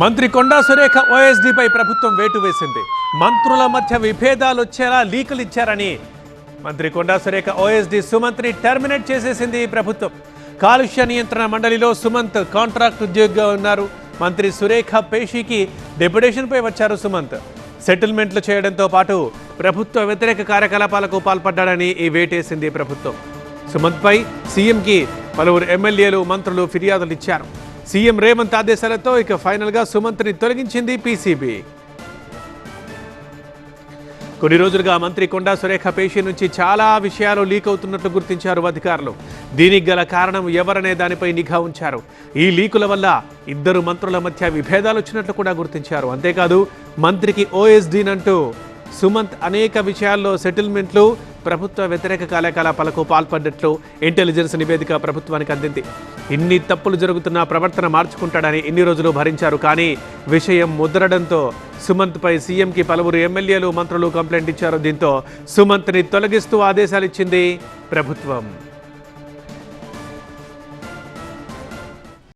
మంత్రి కొండా సురేఖ ఓఎస్డీపై ప్రభుత్వం వేటు వేసింది. మంత్రుల మధ్య విభేదాలు వచ్చేలా లీకులు ఇచ్చారని మంత్రి కొండా సురేఖ ఓఎస్డీ సుమంత్ని టర్మినేట్ చేసేసింది ప్రభుత్వం. కాలుష్య నియంత్రణ మండలిలో సుమంత్ కాంట్రాక్ట్ ఉద్యోగిగా ఉన్నారు. మంత్రి సురేఖ పేషీకి డెప్యుటేషన్పై వచ్చారు సుమంత్. సెటిల్మెంట్లు చేయడంతో పాటు ప్రభుత్వ వ్యతిరేక కార్యకలాపాలకు పాల్పడ్డాడని ఈ వేటేసింది ప్రభుత్వం. సుమంత్పై సీఎంకి పలువురు ఎమ్మెల్యేలు మంత్రులు ఫిర్యాదులు ఇచ్చారు. సీఎం రేవంత్ ఆదేశాలతో ఇక ఫైనల్గా సుమంత్ని తొలగించింది పీసీబీ. కొన్ని రోజులుగా మంత్రి కొండా సురేఖ పేషీ నుంచి చాలా విషయాలు లీక్ అవుతున్నట్లు గుర్తించారు అధికారులు. దీనికి గల కారణం ఎవరనే దానిపై నిఘా ఉంచారు. ఈ లీకుల వల్ల ఇద్దరు మంత్రుల మధ్య విభేదాలు వచ్చినట్లు కూడా గుర్తించారు. అంతేకాదు మంత్రికి ఓఎస్డీనంటూ సుమంత్ అనేక విషయాల్లో సెటిల్మెంట్లు, ప్రభుత్వ వ్యతిరేక కార్యకలాపాలకు పాల్పడ్డట్లు ఇంటెలిజెన్స్ నివేదిక ప్రభుత్వానికి అందింది. ఇన్ని తప్పులు జరుగుతున్నా ప్రవర్తన మార్చుకుంటాడని ఇన్ని రోజులు భరించారు. కానీ విషయం ముదరడంతో సుమంత్పై సీఎంకి పలువురు ఎమ్మెల్యేలు మంత్రులు కంప్లైంట్ ఇచ్చారు. దీంతో సుమంత్ని తొలగిస్తూ ఆదేశాలు ఇచ్చింది ప్రభుత్వం.